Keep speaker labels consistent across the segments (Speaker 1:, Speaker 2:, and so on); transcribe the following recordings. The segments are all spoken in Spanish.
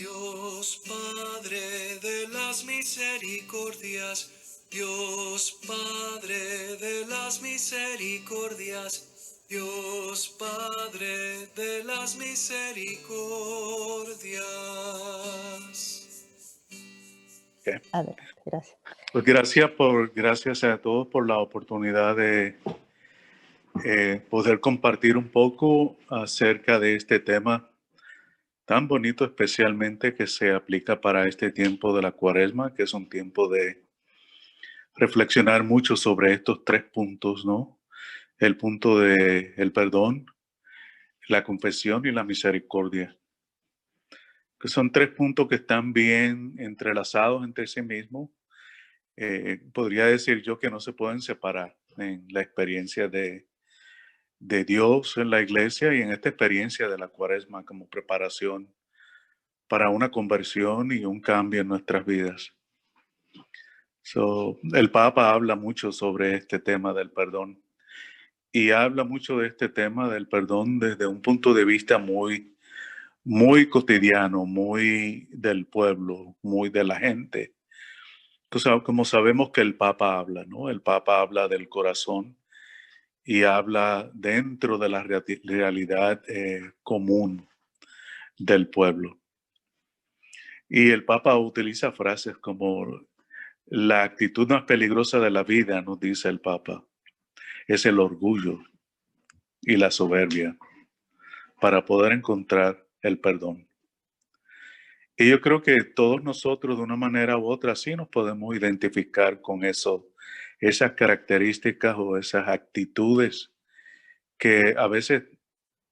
Speaker 1: Dios Padre de las misericordias, Dios Padre de las misericordias, Dios Padre de las misericordias.
Speaker 2: Okay.
Speaker 3: Adelante, gracias.
Speaker 2: Pues gracias a todos por la oportunidad de poder compartir un poco acerca de este tema tan bonito, especialmente que se aplica para este tiempo de la Cuaresma, que es un tiempo de reflexionar mucho sobre estos tres puntos, ¿no? El punto de el perdón, la confesión y la misericordia, que son tres puntos que están bien entrelazados entre sí mismos. Podría decir yo que no se pueden separar en la experiencia de Dios en la iglesia y en esta experiencia de la Cuaresma como preparación para una conversión y un cambio en nuestras vidas. El Papa habla mucho sobre este tema del perdón y habla mucho de este tema del perdón desde un punto de vista muy, muy cotidiano, muy del pueblo, muy de la gente. Entonces, como sabemos que el Papa habla, ¿no? El Papa habla del corazón y habla dentro de la realidad común del pueblo. Y el Papa utiliza frases como la actitud más peligrosa de la vida, nos dice el Papa, es el orgullo y la soberbia para poder encontrar el perdón. Y yo creo que todos nosotros de una manera u otra sí nos podemos identificar con eso, esas características o esas actitudes que a veces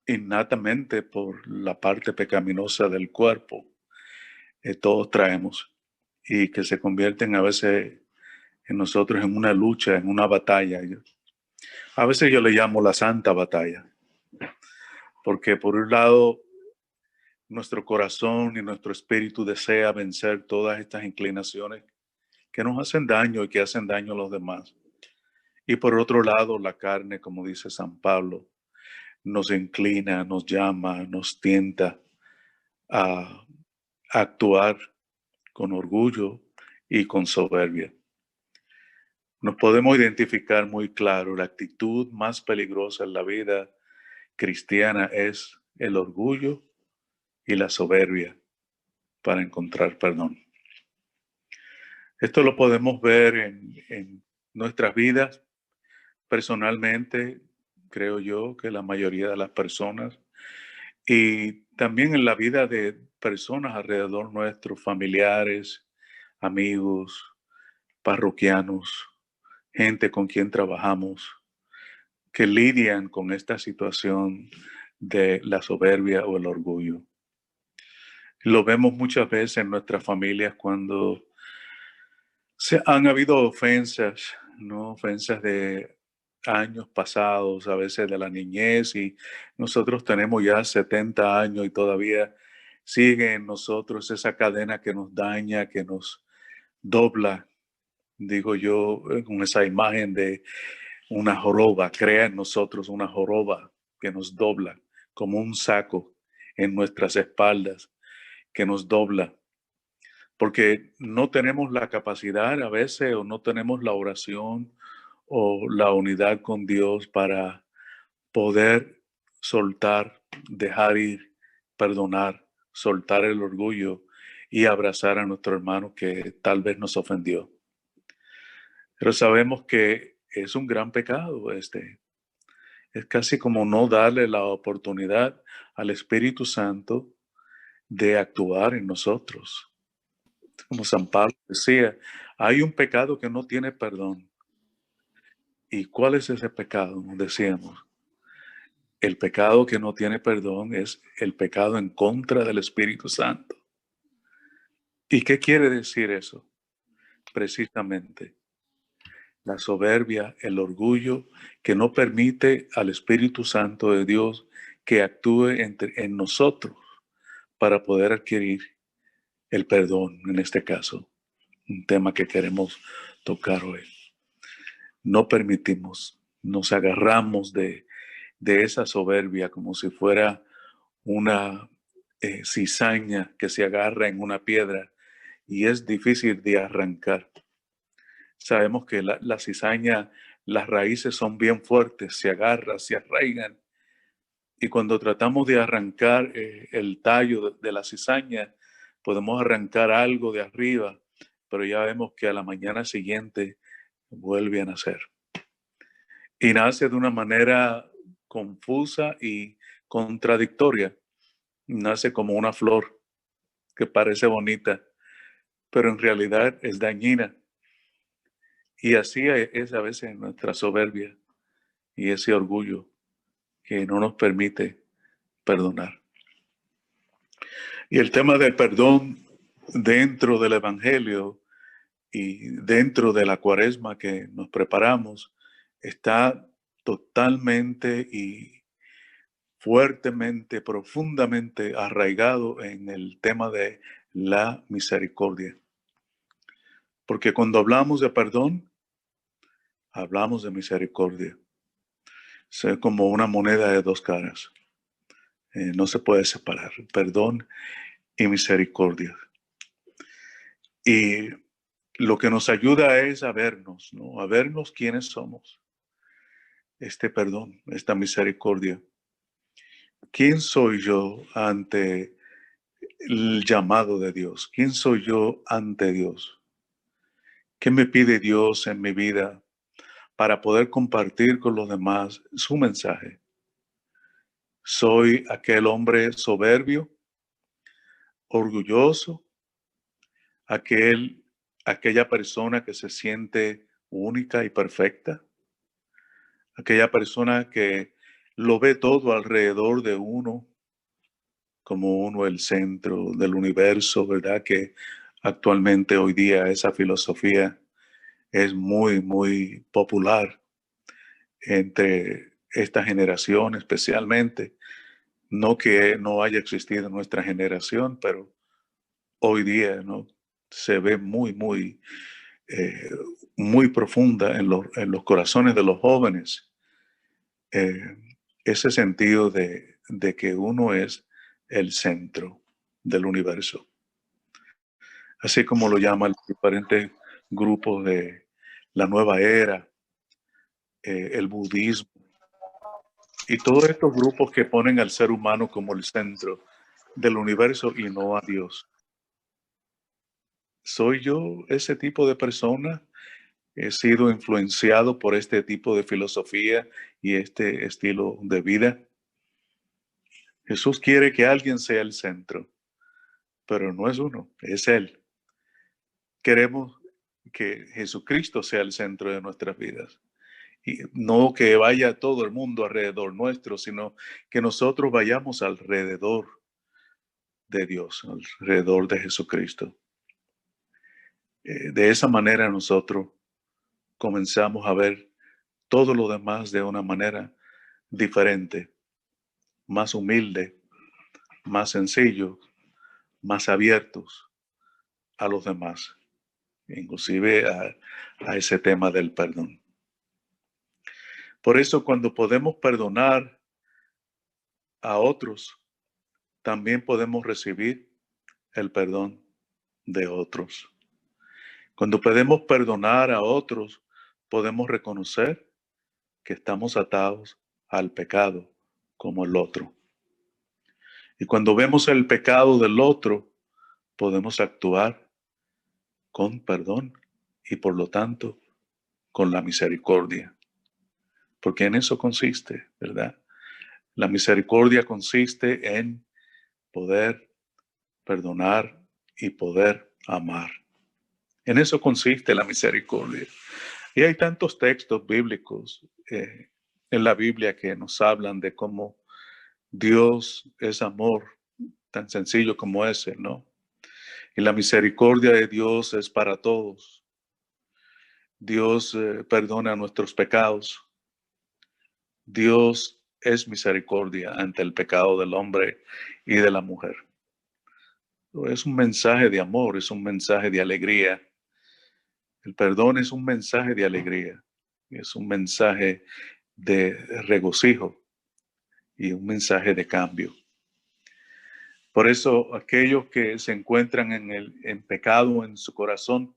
Speaker 2: innatamente por la parte pecaminosa del cuerpo todos traemos y que se convierten a veces en nosotros en una lucha, en una batalla. A veces yo le llamo la santa batalla, porque por un lado nuestro corazón y nuestro espíritu desea vencer todas estas inclinaciones que nos hacen daño y que hacen daño a los demás. Y por otro lado, la carne, como dice San Pablo, nos inclina, nos llama, nos tienta a actuar con orgullo y con soberbia. Nos podemos identificar muy claro, la actitud más peligrosa en la vida cristiana es el orgullo y la soberbia para encontrar perdón. Esto lo podemos ver en nuestras vidas. Personalmente, creo yo que la mayoría de las personas y también en la vida de personas alrededor nuestro, familiares, amigos, parroquianos, gente con quien trabajamos, que lidian con esta situación de la soberbia o el orgullo. Lo vemos muchas veces en nuestras familias cuando han habido ofensas, ¿no? Ofensas de años pasados, a veces de la niñez, y nosotros tenemos ya 70 años y todavía sigue en nosotros esa cadena que nos daña, que nos dobla, digo yo, con esa imagen de una joroba, crea en nosotros una joroba que nos dobla como un saco en nuestras espaldas, que nos dobla porque no tenemos la capacidad a veces o no tenemos la oración o la unidad con Dios para poder soltar, dejar ir, perdonar, soltar el orgullo y abrazar a nuestro hermano que tal vez nos ofendió. Pero sabemos que es un gran pecado este. Es casi como no darle la oportunidad al Espíritu Santo de actuar en nosotros. Como San Pablo decía, hay un pecado que no tiene perdón. ¿Y cuál es ese pecado? Decíamos, el pecado que no tiene perdón es el pecado en contra del Espíritu Santo. ¿Y qué quiere decir eso? Precisamente, la soberbia, el orgullo que no permite al Espíritu Santo de Dios que actúe en nosotros para poder adquirir el perdón, en este caso, un tema que queremos tocar hoy. No permitimos, nos agarramos de esa soberbia como si fuera una cizaña que se agarra en una piedra y es difícil de arrancar. Sabemos que la cizaña, las raíces son bien fuertes, se agarran, se arraigan. Y cuando tratamos de arrancar el tallo de la cizaña, podemos arrancar algo de arriba, pero ya vemos que a la mañana siguiente vuelve a nacer. Y nace de una manera confusa y contradictoria. Nace como una flor que parece bonita, pero en realidad es dañina. Y así es a veces nuestra soberbia y ese orgullo que no nos permite perdonar. Y el tema del perdón dentro del Evangelio y dentro de la Cuaresma que nos preparamos está totalmente y fuertemente, profundamente arraigado en el tema de la misericordia. Porque cuando hablamos de perdón, hablamos de misericordia. Es como una moneda de dos caras. No se puede separar. Perdón y misericordia. Y lo que nos ayuda es a vernos, ¿no? A vernos quiénes somos. Este perdón, esta misericordia. ¿Quién soy yo ante el llamado de Dios? ¿Quién soy yo ante Dios? ¿Qué me pide Dios en mi vida para poder compartir con los demás su mensaje? ¿Soy aquel hombre soberbio, orgulloso, aquella persona que se siente única y perfecta? Aquella persona que lo ve todo alrededor de uno, como uno el centro del universo, ¿verdad? Que actualmente hoy día esa filosofía es muy, muy popular entre esta generación especialmente. No que no haya existido en nuestra generación, pero hoy día, ¿no? Se ve muy, muy, eh, muy profunda en los corazones de los jóvenes. eh, Ese sentido de que uno es el centro del universo, así como lo llaman los diferentes grupos de la nueva era, el budismo y todos estos grupos que ponen al ser humano como el centro del universo y no a Dios. ¿Soy yo ese tipo de persona? ¿He sido influenciado por este tipo de filosofía y este estilo de vida? Jesús quiere que alguien sea el centro, pero no es uno, es Él. Queremos que Jesucristo sea el centro de nuestras vidas. Y no que vaya todo el mundo alrededor nuestro, sino que nosotros vayamos alrededor de Dios, alrededor de Jesucristo. De esa manera nosotros comenzamos a ver todo lo demás de una manera diferente, más humilde, más sencillo, más abiertos a los demás, inclusive a ese tema del perdón. Por eso cuando podemos perdonar a otros, también podemos recibir el perdón de otros. Cuando podemos perdonar a otros, podemos reconocer que estamos atados al pecado como el otro. Y cuando vemos el pecado del otro, podemos actuar con perdón y por lo tanto con la misericordia. Porque en eso consiste, ¿verdad? La misericordia consiste en poder perdonar y poder amar. En eso consiste la misericordia. Y hay tantos textos bíblicos en la Biblia que nos hablan de cómo Dios es amor, tan sencillo como ese, ¿no? Y la misericordia de Dios es para todos. Dios perdona nuestros pecados. Dios es misericordia ante el pecado del hombre y de la mujer. Es un mensaje de amor, es un mensaje de alegría. El perdón es un mensaje de alegría, es un mensaje de regocijo y un mensaje de cambio. Por eso aquellos que se encuentran en pecado en su corazón,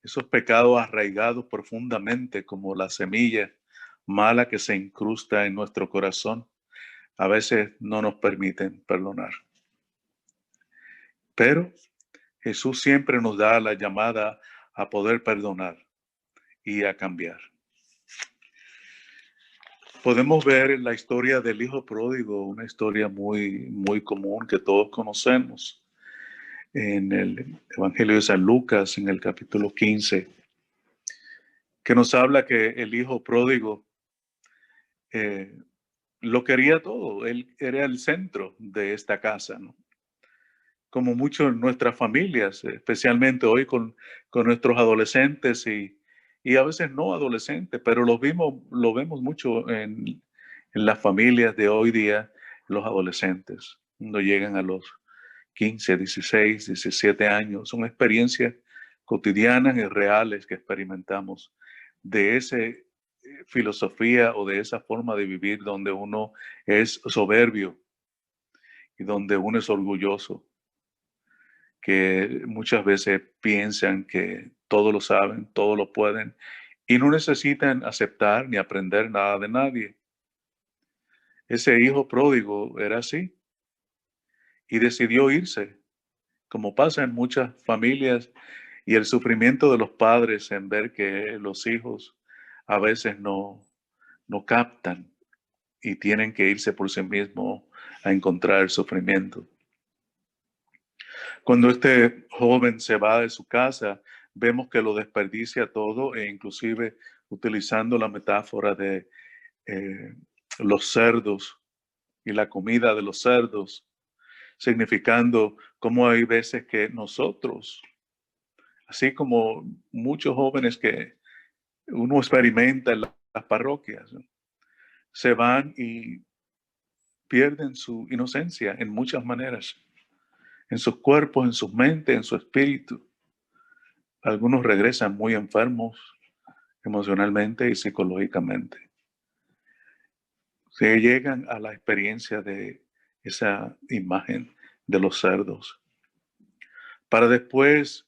Speaker 2: esos pecados arraigados profundamente como la semilla mala que se incrusta en nuestro corazón, a veces no nos permiten perdonar. Pero Jesús siempre nos da la llamada a poder perdonar y a cambiar. Podemos ver en la historia del hijo pródigo, una historia muy común que todos conocemos, en el Evangelio de San Lucas, en el capítulo 15, que nos habla que el hijo pródigo lo quería todo. Él era el centro de esta casa, ¿no? Como mucho en nuestras familias, especialmente hoy con nuestros adolescentes y a veces no adolescentes, pero lo vemos mucho en las familias de hoy día, los adolescentes, cuando llegan a los 15, 16, 17 años. Son experiencias cotidianas y reales que experimentamos de esa filosofía o de esa forma de vivir donde uno es soberbio y donde uno es orgulloso, que muchas veces piensan que todo lo saben, todo lo pueden y no necesitan aceptar ni aprender nada de nadie. Ese hijo pródigo era así y decidió irse, como pasa en muchas familias, y el sufrimiento de los padres en ver que los hijos a veces no captan y tienen que irse por sí mismos a encontrar el sufrimiento. Cuando este joven se va de su casa, vemos que lo desperdicia todo e inclusive utilizando la metáfora de eh, los cerdos y la comida de los cerdos, significando cómo hay veces que nosotros, así como muchos jóvenes que uno experimenta en las parroquias, ¿no?, se van y pierden su inocencia en muchas maneras, en sus cuerpos, en sus mentes, en su espíritu. Algunos regresan muy enfermos emocionalmente y psicológicamente. Se llegan a la experiencia de esa imagen de los cerdos, para después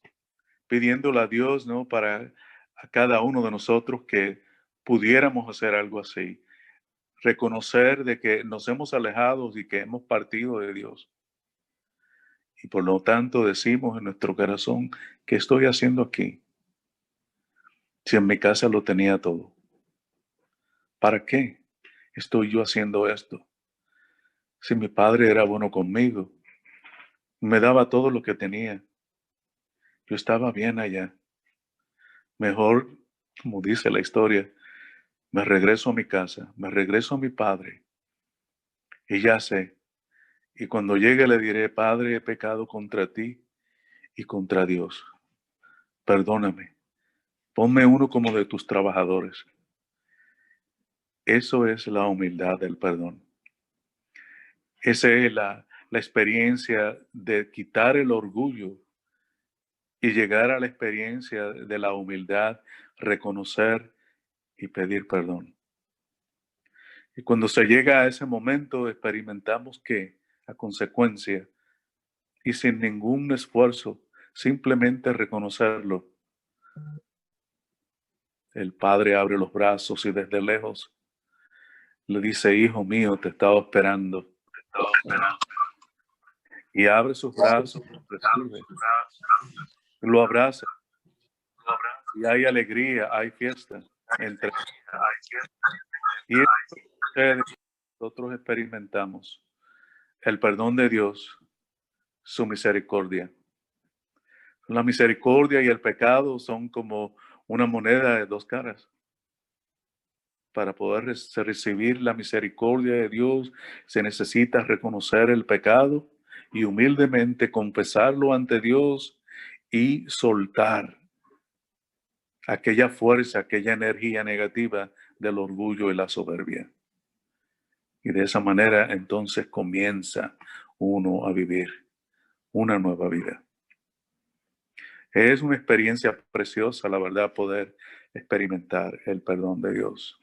Speaker 2: pidiéndole a Dios, ¿no?, para a cada uno de nosotros que pudiéramos hacer algo así, reconocer de que nos hemos alejado y que hemos partido de Dios. Y por lo tanto decimos en nuestro corazón, ¿qué estoy haciendo aquí? Si en mi casa lo tenía todo, ¿para qué estoy yo haciendo esto? Si mi padre era bueno conmigo, me daba todo lo que tenía, yo estaba bien allá. Mejor, como dice la historia, me regreso a mi casa, me regreso a mi padre y ya sé. Y cuando llegue le diré, Padre, he pecado contra ti y contra Dios. Perdóname, ponme uno como de tus trabajadores. Eso es la humildad del perdón. Esa es la experiencia de quitar el orgullo y llegar a la experiencia de la humildad, reconocer y pedir perdón. Y cuando se llega a ese momento, experimentamos que, a consecuencia, y sin ningún esfuerzo, simplemente reconocerlo, el Padre abre los brazos y desde lejos le dice, hijo mío, te estaba esperando. Y abre sus brazos, lo recibe, lo abraza. Y hay alegría, hay fiesta entre. Y nosotros experimentamos el perdón de Dios, su misericordia. La misericordia y el pecado son como una moneda de dos caras. Para poder recibir la misericordia de Dios, se necesita reconocer el pecado y humildemente confesarlo ante Dios y soltar aquella fuerza, aquella energía negativa del orgullo y la soberbia. Y de esa manera entonces comienza uno a vivir una nueva vida. Es una experiencia preciosa, la verdad, poder experimentar el perdón de Dios,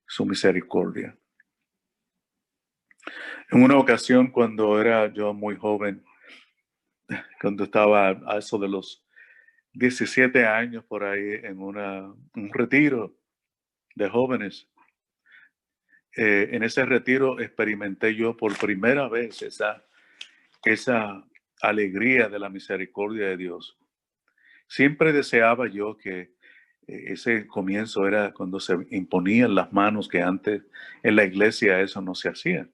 Speaker 2: su misericordia. En una ocasión, cuando era yo muy joven, cuando estaba a eso de los 17 años por ahí en un retiro de jóvenes, en ese retiro experimenté yo por primera vez esa alegría de la misericordia de Dios. Siempre deseaba yo que ese comienzo era cuando se imponían las manos, que antes en la iglesia eso no se hacía.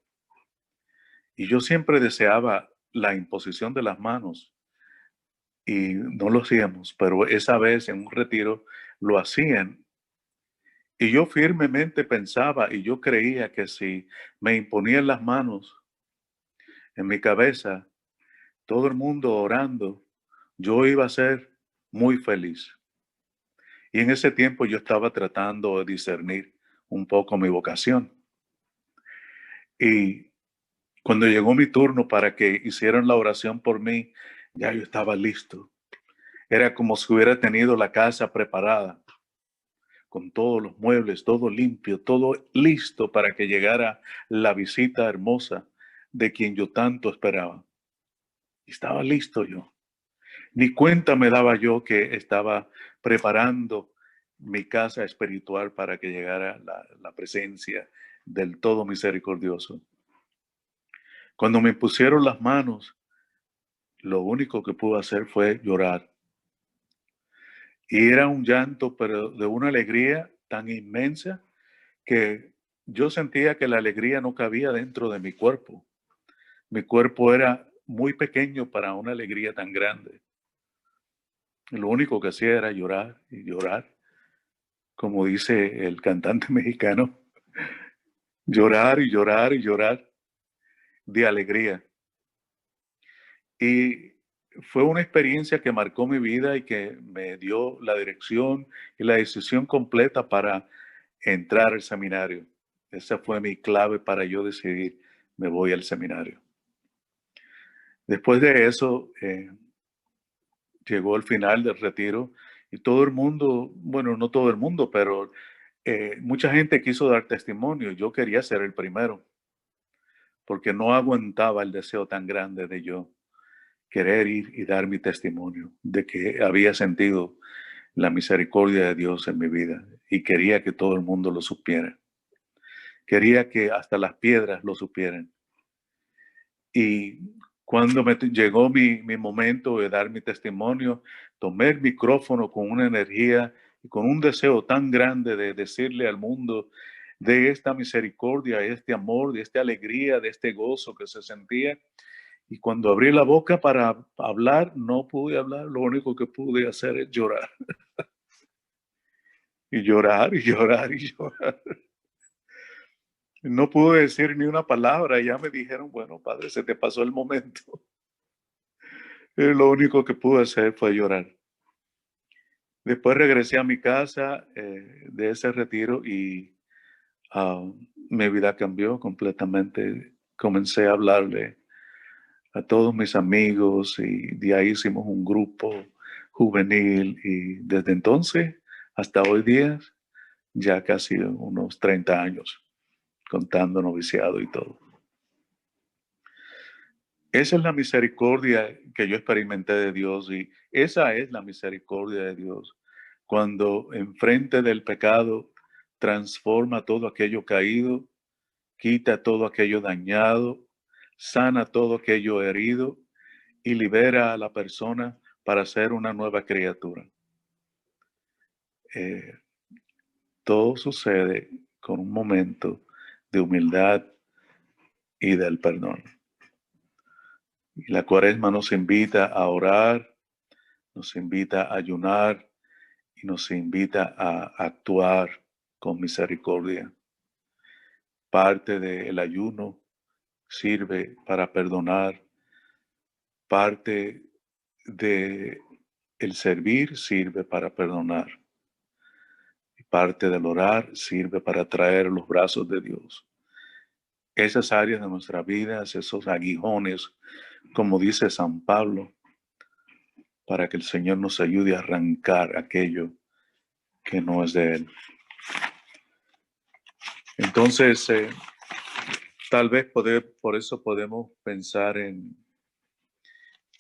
Speaker 2: Y yo siempre deseaba la imposición de las manos y no lo hacíamos, pero esa vez en un retiro lo hacían. Y yo firmemente pensaba y yo creía que si me imponían las manos en mi cabeza, todo el mundo orando, yo iba a ser muy feliz. Y en ese tiempo yo estaba tratando de discernir un poco mi vocación. Y cuando llegó mi turno para que hicieran la oración por mí, ya yo estaba listo. Era como si hubiera tenido la casa preparada, con todos los muebles, todo limpio, todo listo para que llegara la visita hermosa de quien yo tanto esperaba. Estaba listo yo. Ni cuenta me daba yo que estaba preparando mi casa espiritual para que llegara la presencia del Todo Misericordioso. Cuando me pusieron las manos, lo único que pude hacer fue llorar. Y era un llanto, pero de una alegría tan inmensa que yo sentía que la alegría no cabía dentro de mi cuerpo. Mi cuerpo era muy pequeño para una alegría tan grande. Y lo único que hacía era llorar y llorar, como dice el cantante mexicano, llorar y llorar y llorar de alegría. Y fue una experiencia que marcó mi vida y que me dio la dirección y la decisión completa para entrar al seminario. Esa fue mi clave para yo decidir, me voy al seminario. Después de eso, llegó el final del retiro y todo el mundo, bueno, no todo el mundo, pero mucha gente quiso dar testimonio. Yo quería ser el primero, porque no aguantaba el deseo tan grande de yo querer ir y dar mi testimonio de que había sentido la misericordia de Dios en mi vida y quería que todo el mundo lo supiera. Quería que hasta las piedras lo supieran. Y cuando llegó mi momento de dar mi testimonio, tomé el micrófono con una energía y con un deseo tan grande de decirle al mundo de esta misericordia, de este amor, de esta alegría, de este gozo que se sentía. Y cuando abrí la boca para hablar, no pude hablar. Lo único que pude hacer es llorar. Y llorar y llorar y llorar. No pude decir ni una palabra. Ya me dijeron, bueno, padre, se te pasó el momento. Lo único que pude hacer fue llorar. Después regresé a mi casa de ese retiro y mi vida cambió completamente. Comencé a hablarle a todos mis amigos y de ahí hicimos un grupo juvenil y desde entonces hasta hoy día ya casi unos 30 años contando noviciado y todo. Esa es la misericordia que yo experimenté de Dios y esa es la misericordia de Dios. Cuando enfrente del pecado transforma todo aquello caído, quita todo aquello dañado, sana todo aquello herido y libera a la persona para ser una nueva criatura. Todo sucede con un momento de humildad y del perdón. Y la Cuaresma nos invita a orar, nos invita a ayunar y nos invita a actuar con misericordia. Parte del ayuno sirve para perdonar, parte de el servir sirve para perdonar. Y parte del orar sirve para traer los brazos de Dios. Esas áreas de nuestra vida, esos aguijones, como dice San Pablo, para que el Señor nos ayude a arrancar aquello que no es de Él. Entonces, tal vez por eso podemos pensar en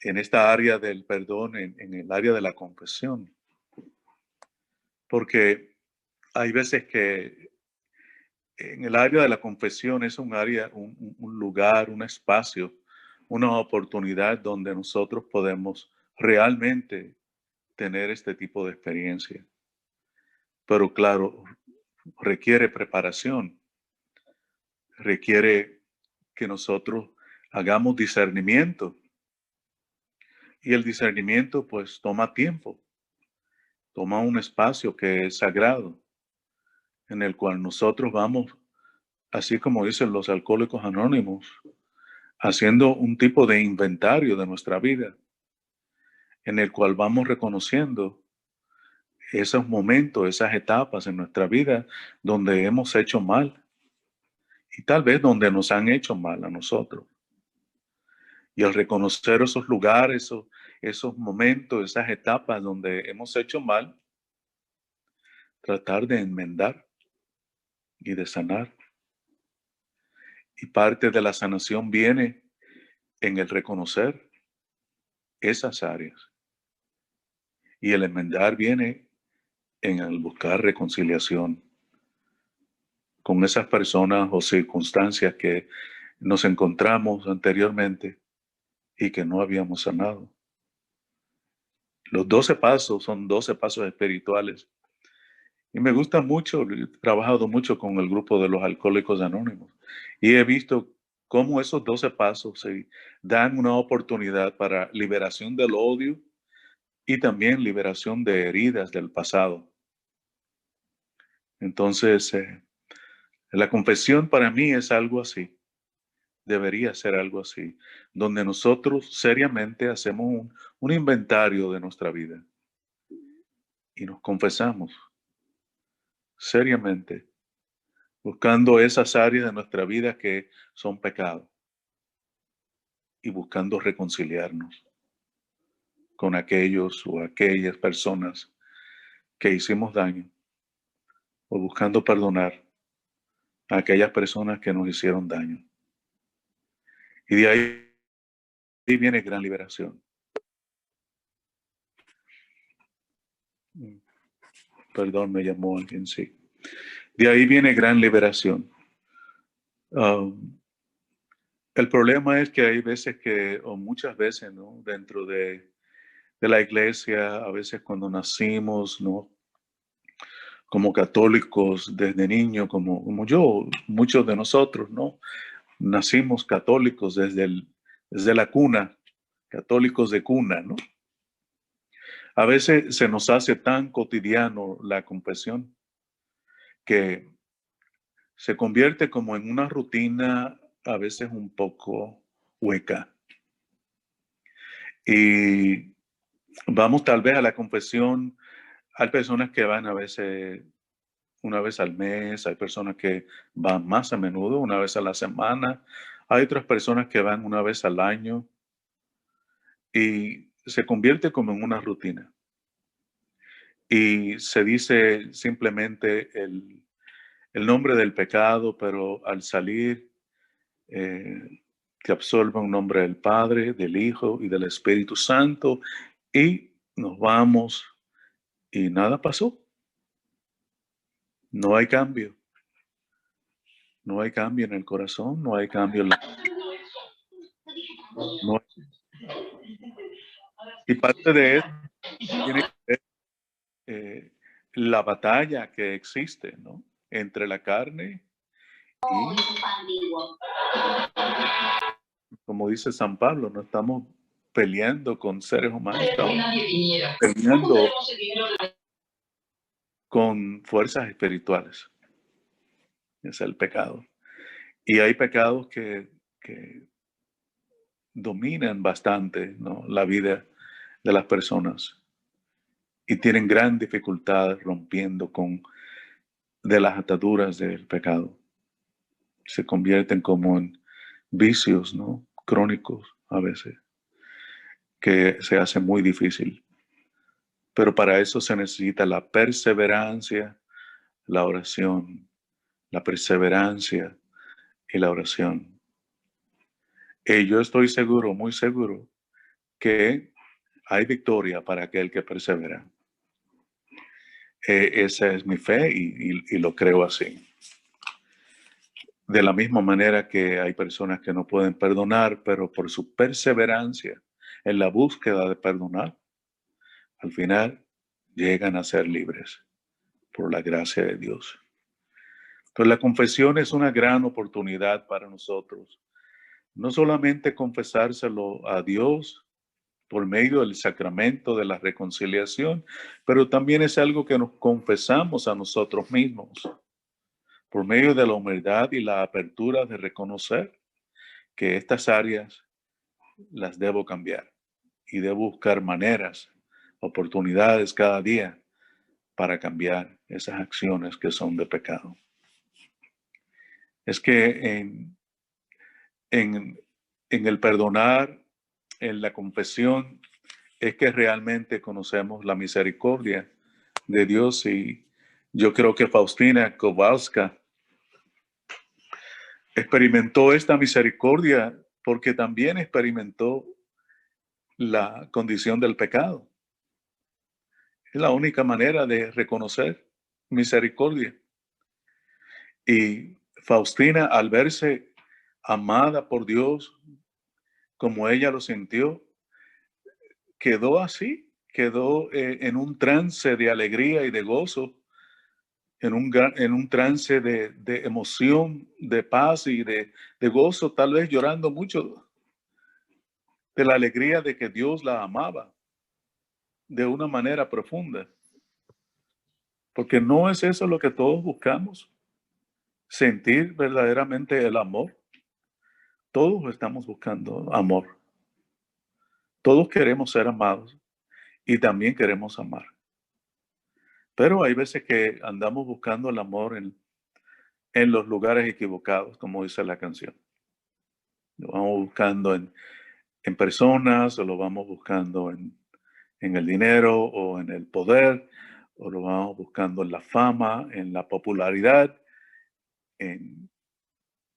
Speaker 2: esta área del perdón, en el área de la confesión, porque hay veces que en el área de la confesión es un área, un lugar, un espacio, una oportunidad donde nosotros podemos realmente tener este tipo de experiencia. Pero claro, requiere preparación, requiere que nosotros hagamos discernimiento. Y el discernimiento pues toma tiempo, toma un espacio que es sagrado, en el cual nosotros vamos, así como dicen los alcohólicos anónimos, haciendo un tipo de inventario de nuestra vida, en el cual vamos reconociendo esos momentos, esas etapas en nuestra vida donde hemos hecho mal y tal vez donde nos han hecho mal a nosotros. Y al reconocer esos lugares, esos momentos, esas etapas donde hemos hecho mal, tratar de enmendar y de sanar. Y parte de la sanación viene en el reconocer esas áreas. Y el enmendar viene en el buscar reconciliación con esas personas o circunstancias que nos encontramos anteriormente y que no habíamos sanado. Los 12 pasos son 12 pasos espirituales. Y me gusta mucho, he trabajado mucho con el grupo de los alcohólicos anónimos y he visto cómo esos 12 pasos se dan una oportunidad para liberación del odio y también liberación de heridas del pasado. Entonces, la confesión para mí es algo así, debería ser algo así, donde nosotros seriamente hacemos un inventario de nuestra vida y nos confesamos seriamente, buscando esas áreas de nuestra vida que son pecados y buscando reconciliarnos con aquellos o aquellas personas que hicimos daño o buscando perdonar a aquellas personas que nos hicieron daño. Y de ahí viene gran liberación. Perdón, me llamó alguien, sí. De ahí viene gran liberación. El problema es que hay veces que, o muchas veces, ¿no? Dentro de la iglesia, a veces cuando nacimos, ¿no? Como católicos desde niño, como yo, muchos de nosotros, ¿no? Nacimos católicos desde la cuna, católicos de cuna, ¿no? A veces se nos hace tan cotidiano la confesión que se convierte como en una rutina a veces un poco hueca. Y vamos tal vez a la confesión. Hay personas que van a veces una vez al mes, hay personas que van más a menudo, una vez a la semana, hay otras personas que van una vez al año y se convierte como en una rutina. Y se dice simplemente el nombre del pecado, pero al salir te absorbe un nombre del Padre, del Hijo y del Espíritu Santo y nos vamos y nada pasó. No hay cambio. No hay cambio en el corazón, no hay cambio en la... No. Y parte de eso tiene que ver la batalla que existe, ¿no? Entre la carne y, como dice San Pablo, no estamos peleando con seres humanos, estamos peleando con fuerzas espirituales. Es el pecado. Y hay pecados que dominan bastante, ¿no? La vida de las personas y tienen gran dificultad rompiendo con de las ataduras del pecado. Se convierten como en vicios, ¿no? Crónicos a veces, que se hace muy difícil. Pero para eso se necesita la perseverancia, la oración, la perseverancia y la oración. Y yo estoy seguro, muy seguro, que hay victoria para aquel que persevera. Esa es mi fe y lo creo así. De la misma manera que hay personas que no pueden perdonar, pero por su perseverancia en la búsqueda de perdonar, al final llegan a ser libres por la gracia de Dios. Entonces la confesión es una gran oportunidad para nosotros. No solamente confesárselo a Dios por medio del sacramento de la reconciliación, pero también es algo que nos confesamos a nosotros mismos por medio de la humildad y la apertura de reconocer que estas áreas las debo cambiar y debo buscar maneras, oportunidades cada día para cambiar esas acciones que son de pecado. Es que en el perdonar, en la confesión, es que realmente conocemos la misericordia de Dios. Y yo creo que Faustina Kowalska experimentó esta misericordia porque también experimentó la condición del pecado. Es la única manera de reconocer misericordia. Y Faustina, al verse amada por Dios como ella lo sintió, quedó así, quedó en un trance de alegría y de gozo, en un trance de emoción, de paz y de gozo, tal vez llorando mucho de la alegría de que Dios la amaba de una manera profunda. Porque no es eso lo que todos buscamos, sentir verdaderamente el amor. Todos estamos buscando amor. Todos queremos ser amados y también queremos amar. Pero hay veces que andamos buscando el amor en los lugares equivocados, como dice la canción. Lo vamos buscando en personas, o lo vamos buscando en el dinero o en el poder, o lo vamos buscando en la fama, en la popularidad, en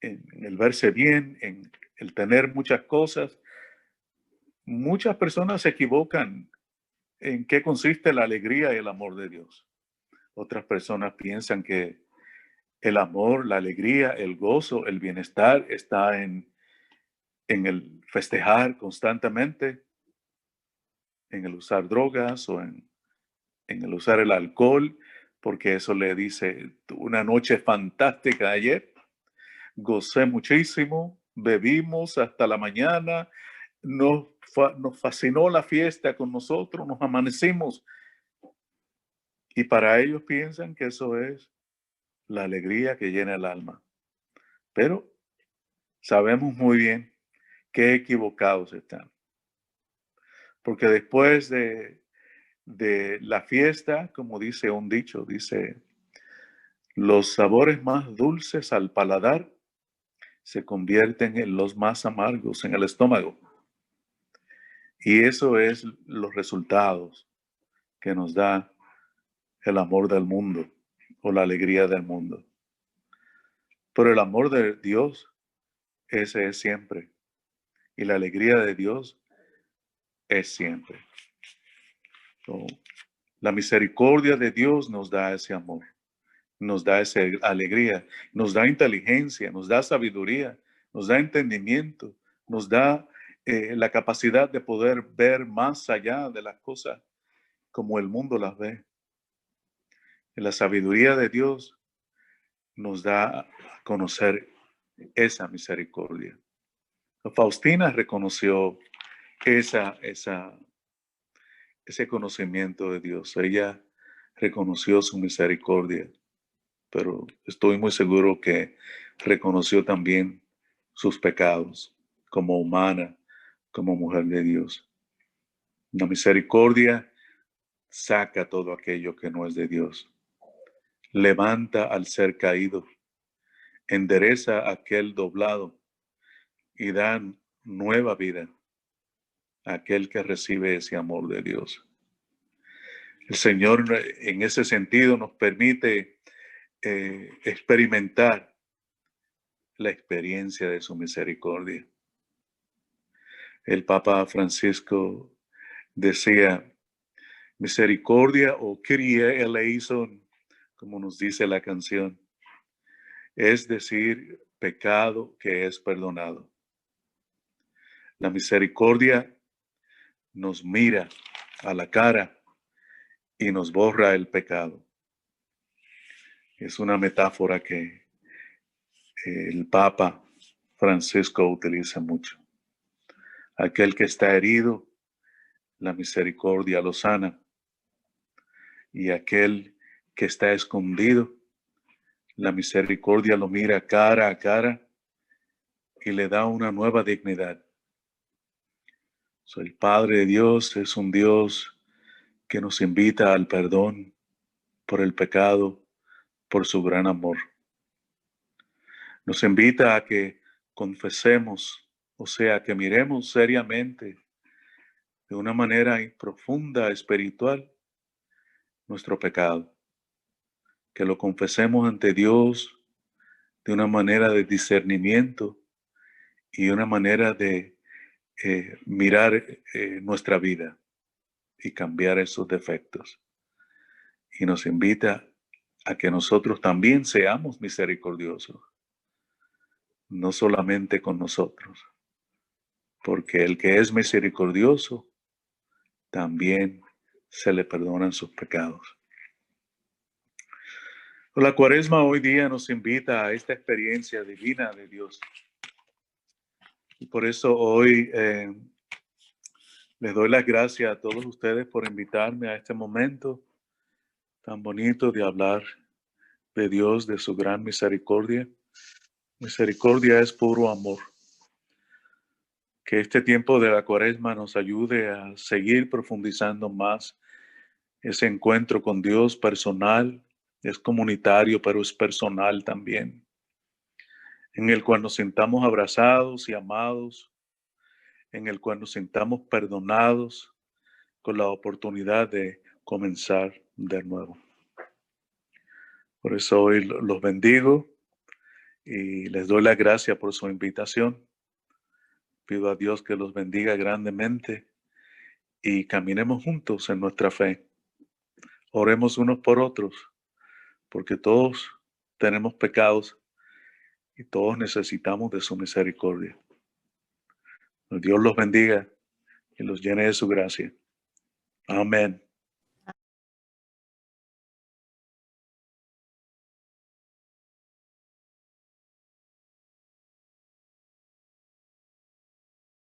Speaker 2: el verse bien, en el tener muchas cosas. Muchas personas se equivocan en qué consiste la alegría y el amor de Dios. Otras personas piensan que el amor, la alegría, el gozo, el bienestar está en el festejar constantemente, en el usar drogas o en el usar el alcohol, porque eso le dice: una noche fantástica ayer, gocé muchísimo, bebimos hasta la mañana, nos fascinó la fiesta con nosotros, nos amanecimos. Y para ellos piensan que eso es la alegría que llena el alma. Pero sabemos muy bien qué equivocados están. Porque después de la fiesta, como dice un dicho, dice: los sabores más dulces al paladar se convierten en los más amargos en el estómago. Y eso es los resultados que nos da el amor del mundo o la alegría del mundo. Pero el amor de Dios, ese es siempre. Y la alegría de Dios es siempre. So, la misericordia de Dios nos da ese amor, nos da esa alegría, nos da inteligencia, nos da sabiduría, nos da entendimiento, nos da la capacidad de poder ver más allá de las cosas como el mundo las ve. La sabiduría de Dios nos da a conocer esa misericordia. Faustina reconoció ese conocimiento de Dios. Ella reconoció su misericordia, pero estoy muy seguro que reconoció también sus pecados como humana, como mujer de Dios. La misericordia saca todo aquello que no es de Dios. Levanta al ser caído, endereza aquel doblado y da nueva vida a aquel que recibe ese amor de Dios. El Señor en ese sentido nos permite experimentar la experiencia de su misericordia. El Papa Francisco decía, misericordia o Kyrie eleison, como nos dice la canción, es decir, pecado que es perdonado. La misericordia nos mira a la cara y nos borra el pecado. Es una metáfora que el Papa Francisco utiliza mucho. Aquel que está herido, la misericordia lo sana. Y aquel que está escondido, la misericordia lo mira cara a cara y le da una nueva dignidad. El Padre de Dios es un Dios que nos invita al perdón por el pecado, por su gran amor. Nos invita a que confesemos, o sea, que miremos seriamente, de una manera profunda, espiritual, nuestro pecado. Que lo confesemos ante Dios de una manera de discernimiento y una manera de mirar nuestra vida y cambiar esos defectos. Y nos invita a que nosotros también seamos misericordiosos, no solamente con nosotros, porque el que es misericordioso también se le perdonan sus pecados. La Cuaresma hoy día nos invita a esta experiencia divina de Dios. Y por eso hoy les doy las gracias a todos ustedes por invitarme a este momento tan bonito de hablar de Dios, de su gran misericordia. Misericordia es puro amor. Que este tiempo de la Cuaresma nos ayude a seguir profundizando más ese encuentro con Dios personal, es comunitario, pero es personal también, en el cual nos sintamos abrazados y amados, en el cual nos sintamos perdonados con la oportunidad de comenzar de nuevo. Por eso hoy los bendigo y les doy las gracias por su invitación. Pido a Dios que los bendiga grandemente y caminemos juntos en nuestra fe. Oremos unos por otros, porque todos tenemos pecados y todos necesitamos de su misericordia. Dios los bendiga y los llene de su gracia. Amén.